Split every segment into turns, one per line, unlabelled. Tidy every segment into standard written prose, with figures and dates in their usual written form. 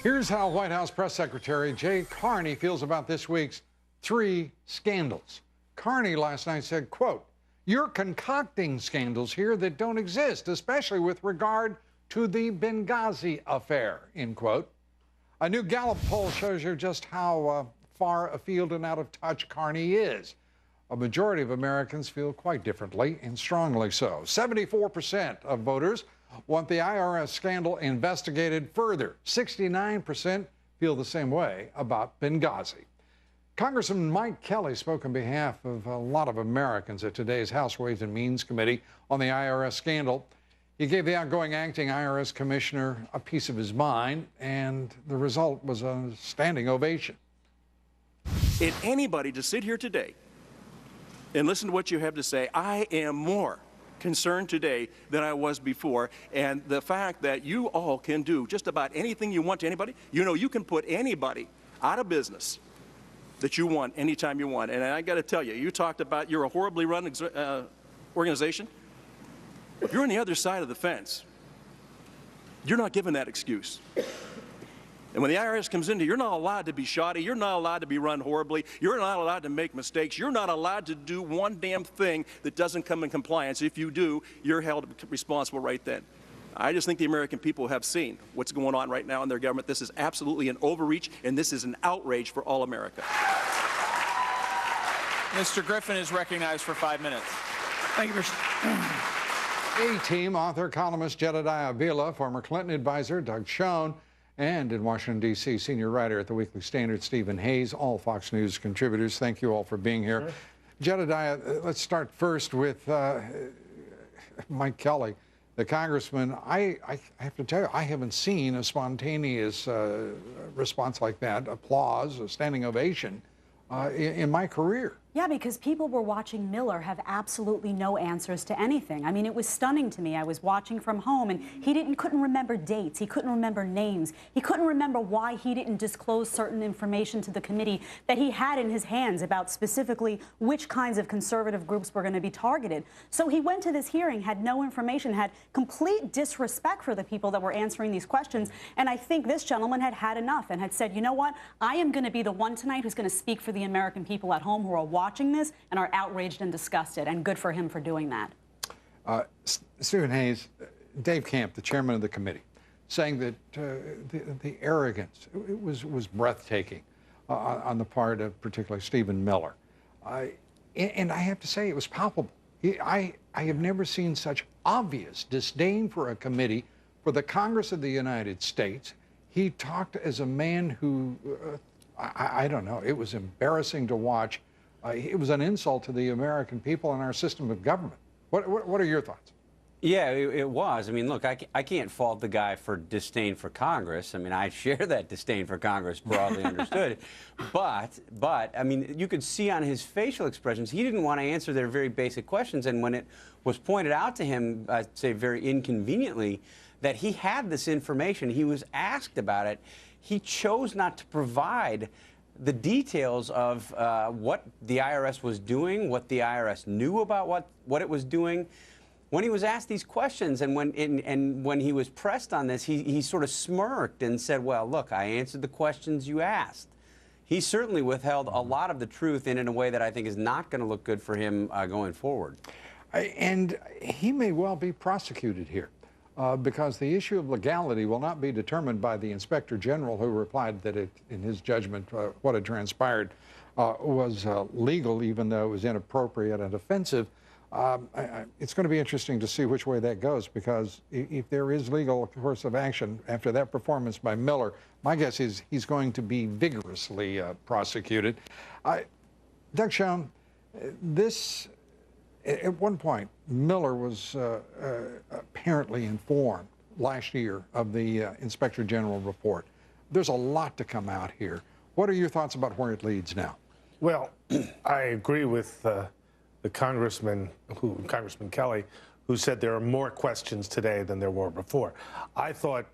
Here's how White House Press Secretary Jay Carney feels about this week's 3 scandals. Carney last night said, quote, "You're concocting scandals here that don't exist, especially with regard to the Benghazi affair," end quote. A new Gallup poll shows you just how far afield and out of touch Carney is. A majority of Americans feel quite differently, and strongly so. 74% of voters want the IRS scandal investigated further. 69% feel the same way about Benghazi. Congressman Mike Kelly spoke on behalf of a lot of Americans at today's House Ways and Means Committee on the IRS scandal. He gave the outgoing acting IRS commissioner a piece of his mind, and the result was a standing ovation.
And anybody to sit here today and listen to what you have to say, I am more concerned today than I was before. And the fact that you all can do just about anything you want to anybody, you know, you can put anybody out of business that you want anytime you want. And I got to tell you, you talked about you're a horribly run organization. If you're on the other side of the fence, you're not given that excuse. And when the IRS comes in here, you're not allowed to be shoddy. You're not allowed to be run horribly. You're not allowed to make mistakes. You're not allowed to do one damn thing that doesn't come in compliance. If you do, you're held responsible right then. I just think the American people have seen what's going on right now in their government. This is absolutely an overreach, and this is an outrage for all America.
Mr. Griffin is recognized for 5 minutes.
Thank you, Mr.
A-Team author, columnist Jedediah Bila, former Clinton advisor Doug Schoen, and in Washington, D.C., senior writer at the Weekly Standard, Stephen Hayes, all Fox News contributors. Thank you all for being here. Sure. Jedediah, let's start first with Mike Kelly, the congressman. I have to tell you, I haven't seen a spontaneous response like that, applause, a standing ovation, in my career.
Yeah, because people were watching Miller have absolutely no answers to anything. I mean, it was stunning to me. I was watching from home, and he couldn't remember dates. He couldn't remember names. He couldn't remember why he didn't disclose certain information to the committee that he had in his hands about specifically which kinds of conservative groups were going to be targeted. So he went to this hearing, had no information, had complete disrespect for the people that were answering these questions. And I think this gentleman had had enough and had said, you know what? I am going to be the one tonight who's going to speak for the American people at home who are watching this and are outraged and disgusted, and good for him for doing that.
Stephen Hayes, Dave Camp, the chairman of the committee, saying that the arrogance was breathtaking on the part of particularly Stephen Miller. And I have to say it was palpable. I have never seen such obvious disdain for a committee, for the Congress of the United States. He talked as a man who, I don't know, it was embarrassing to watch. It was an insult to the American people and our system of government. What are your thoughts?
Yeah, it was. I mean, look, I can't fault the guy for disdain for Congress. I mean, I share that disdain for Congress, broadly understood. But, I mean, you could see on his facial expressions, he didn't want to answer their very basic questions. And when it was pointed out to him, I'd say very inconveniently, that he had this information, he was asked about it, he chose not to provide the details of what the IRS was doing, what the IRS knew about what it was doing. When he was asked these questions and when he was pressed on this, he sort of smirked and said, well, look, I answered the questions you asked. He certainly withheld a lot of the truth in a way that I think is not going to look good for him going forward.
And he may well be prosecuted here. Because the issue of legality will not be determined by the Inspector General, who replied that in his judgment, what had transpired was legal, even though it was inappropriate and offensive. It's going to be interesting to see which way that goes, because if there is legal course of action after that performance by Miller, my guess is he's going to be vigorously prosecuted. Doug Schoen, at one point, Miller was apparently informed last year of the Inspector General report. There's a lot to come out here. What are your thoughts about where it leads now?
Well, I agree with the Congressman Kelly, who said there are more questions today than there were before. I thought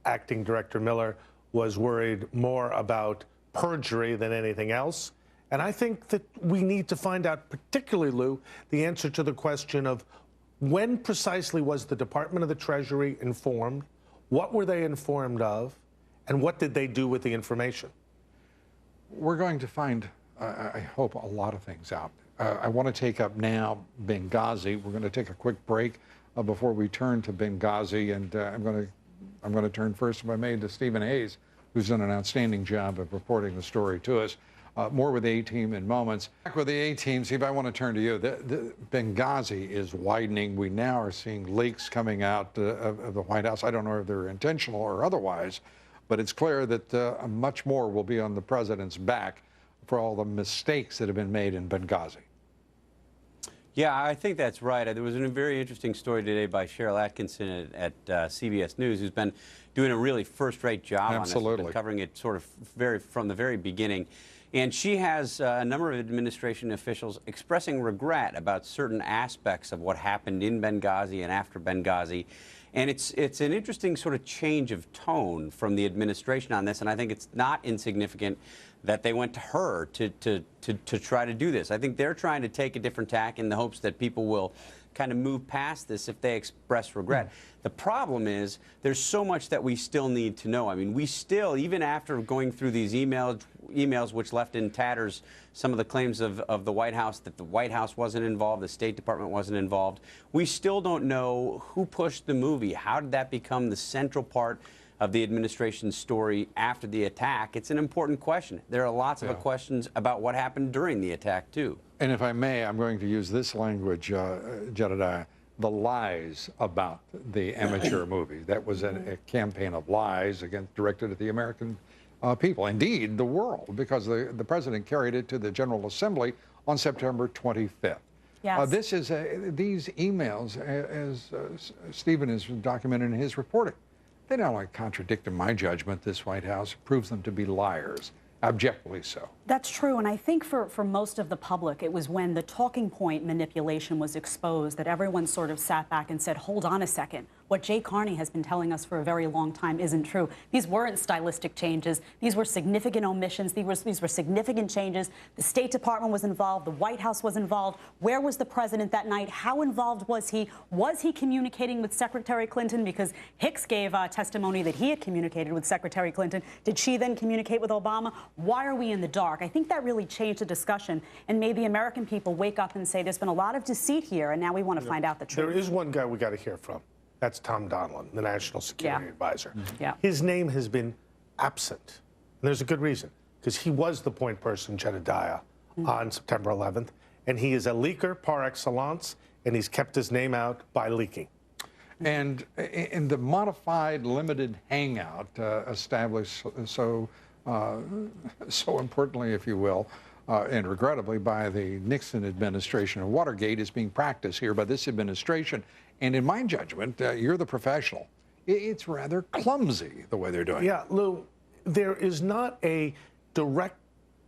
Acting Director Miller was worried more about perjury than anything else. And I think that we need to find out, particularly, Lou, the answer to the question of when precisely was the Department of the Treasury informed, what were they informed of, And what did they do with the information?
We're going to find, I hope, a lot of things out. I want to take up now Benghazi. We're going to take a quick break before we turn to Benghazi, and I'm going to turn first, if I may, to Stephen Hayes, who's done an outstanding job of reporting the story to us. More with the A-Team in moments. Back with the A-Team, Steve, I want to turn to you. The Benghazi is widening. We now are seeing leaks coming out of the White House. I don't know if they're intentional or otherwise, but it's clear that much more will be on the president's back for all the mistakes that have been made in Benghazi.
Yeah, I think that's right. There was a very interesting story today by Cheryl Atkinson at CBS News, who's been doing a really first-rate job on this, been covering it sort of from the very beginning. And she has a number of administration officials expressing regret about certain aspects of what happened in Benghazi and after Benghazi. And it's an interesting sort of change of tone from the administration on this, and I think it's not insignificant that they went to her to try to do this. I think they're trying to take a different tack in the hopes that people will kind of move past this if they express regret. The problem is there's so much that we still need to know. I mean, we still, even after going through these emails which left in tatters some of the claims of the White House, that the White House wasn't involved, the State Department wasn't involved, we still don't know who pushed the movie. How did that become the central part of the administration's story after the attack? It's an important question. There are lots of questions about what happened during the attack, too.
And if I may, I'm going to use this language, Jedediah, the lies about the amateur movie. That was a campaign of lies directed at the American people, indeed the world, because the president carried it to the General Assembly on September 25th.
Yes.
These emails, as Stephen has documented in his reporting, they not only contradict, in my judgment, this White House, proves them to be liars, objectively so.
That's true, and I think for most of the public, it was when the talking point manipulation was exposed that everyone sort of sat back and said, hold on a second. What Jay Carney has been telling us for a very long time isn't true. These weren't stylistic changes. These were significant omissions. These were significant changes. The State Department was involved. The White House was involved. Where was the president that night? How involved was he? Was he communicating with Secretary Clinton? Because Hicks gave testimony that he had communicated with Secretary Clinton. Did she then communicate with Obama? Why are we in the dark? I think that really changed the discussion and made the American people wake up and say, there's been a lot of deceit here, and now we want to find out the truth.
There is one guy we got to hear from. That's Tom Donilon, the National Security Advisor.
Yeah.
His name has been absent. And there's a good reason, because he was the point person, Jedediah, on September 11th, and he is a leaker par excellence, and he's kept his name out by leaking.
And in the modified limited hangout established so importantly, if you will, and regrettably by the Nixon administration, and Watergate is being practiced here by this administration. And in my judgment, you're the professional. It's rather clumsy the way they're doing it.
Yeah, Lou, there is not a direct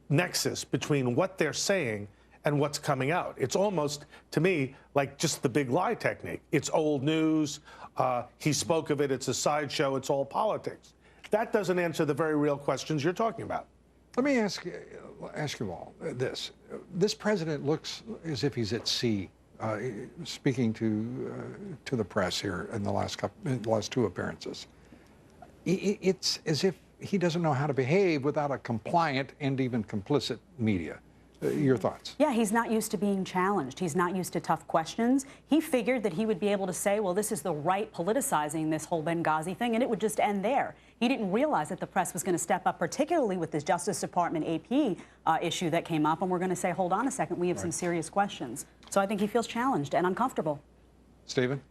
nexus between what they're saying and what's coming out. It's almost, to me, like just the big lie technique. It's old news. He spoke of it. It's a sideshow. It's all politics. That doesn't answer the very real questions you're talking about.
Let me ask you all this. This president looks as if he's at sea, speaking to the press here in the last two appearances. It's as if he doesn't know how to behave without a compliant and even complicit media. Your thoughts?
Yeah, he's not used to being challenged. He's not used to tough questions. He figured that he would be able to say, well, this is the right politicizing this whole Benghazi thing, and it would just end there. He didn't realize that the press was going to step up, particularly with this Justice Department AP issue that came up, and we're going to say, hold on a second, we have some serious questions. So I think he feels challenged and uncomfortable.
Stephen?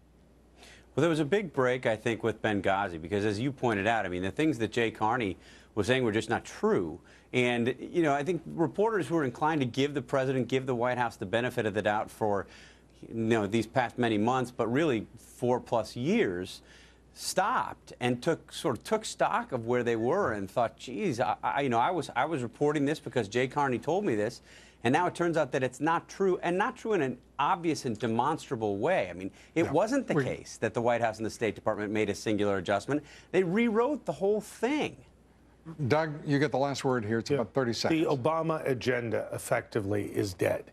Well, there was a big break, I think, with Benghazi, because as you pointed out, I mean, the things that Jay Carney was saying were just not true. And, you know, I think reporters who are inclined to give the president, give the White House the benefit of the doubt for, you know, these past many months, but really 4+ years, stopped and took stock of where they were and thought, geez, I was reporting this because Jay Carney told me this, and now it turns out that it's not true, and not true in an obvious and demonstrable way. I mean, it wasn't the case that the White House and the State Department made a singular adjustment. They rewrote the whole thing.
Doug, you get the last word here. It's about 30 seconds.
The Obama agenda effectively is dead,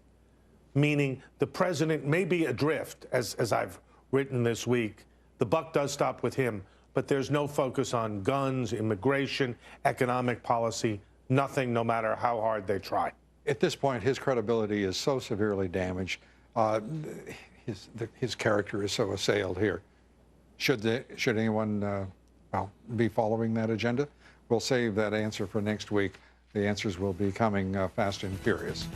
meaning the president may be adrift, as I've written this week. The buck does stop with him. but there's no focus on guns, immigration, economic policy, nothing, no matter how hard they try.
At this point, his credibility is so severely damaged. His character is so assailed here. Should anyone be following that agenda? We'll save that answer for next week. The answers will be coming fast and furious.